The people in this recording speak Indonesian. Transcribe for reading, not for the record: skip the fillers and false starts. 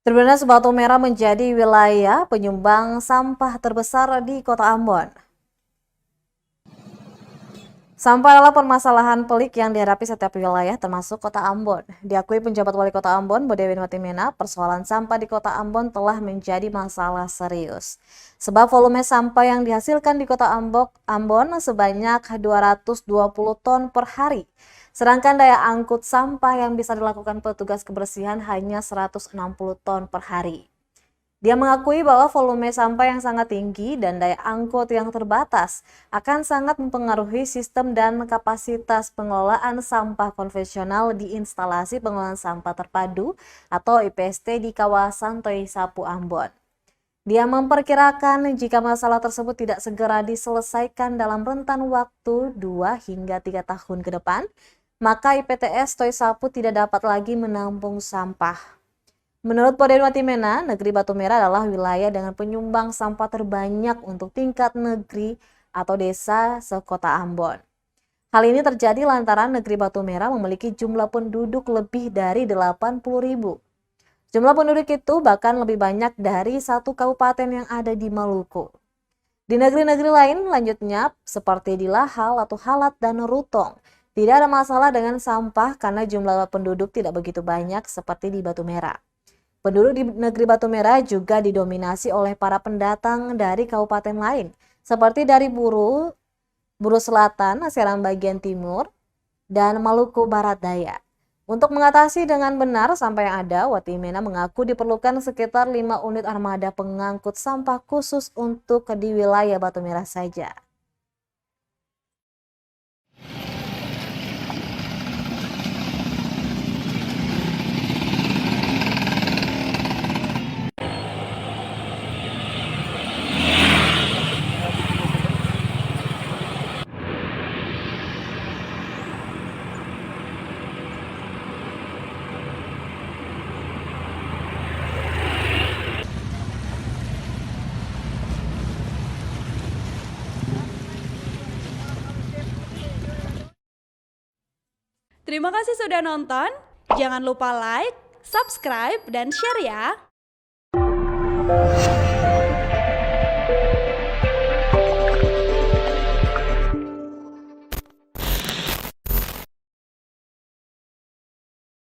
Tribunnetes Batu Merah menjadi wilayah penyumbang sampah terbesar di Kota Ambon. Sampah adalah permasalahan pelik yang dihadapi setiap wilayah termasuk Kota Ambon. Diakui penjabat Wali Kota Ambon, Bodewi Watimena, persoalan sampah di Kota Ambon telah menjadi masalah serius. Sebab volume sampah yang dihasilkan di Kota Ambon sebanyak 220 ton per hari. Sedangkan daya angkut sampah yang bisa dilakukan petugas kebersihan hanya 160 ton per hari. Dia mengakui bahwa volume sampah yang sangat tinggi dan daya angkut yang terbatas akan sangat mempengaruhi sistem dan kapasitas pengelolaan sampah konvensional di instalasi pengelolaan sampah terpadu atau IPST di kawasan Toisapu Ambon. Dia memperkirakan jika masalah tersebut tidak segera diselesaikan dalam rentan waktu 2 hingga 3 tahun ke depan, maka IPTS Toisapu tidak dapat lagi menampung sampah. Menurut Bodewi Watimena, negeri Batu Merah adalah wilayah dengan penyumbang sampah terbanyak untuk tingkat negeri atau desa sekota Ambon. Hal ini terjadi lantaran negeri Batu Merah memiliki jumlah penduduk lebih dari 80.000. Jumlah penduduk itu bahkan lebih banyak dari satu kabupaten yang ada di Maluku. Di negeri-negeri lain lanjutnya seperti di Lahal atau Halat dan Rutong, tidak ada masalah dengan sampah karena jumlah penduduk tidak begitu banyak seperti di Batu Merah. Penduduk di negeri Batu Merah juga didominasi oleh para pendatang dari kabupaten lain, seperti dari Buru Selatan, Serang bagian timur, dan Maluku Barat Daya. Untuk mengatasi dengan benar sampah yang ada, Watimena mengaku diperlukan sekitar 5 unit armada pengangkut sampah khusus untuk di wilayah Batu Merah saja. Terima kasih sudah nonton. Jangan lupa like, subscribe, dan share ya.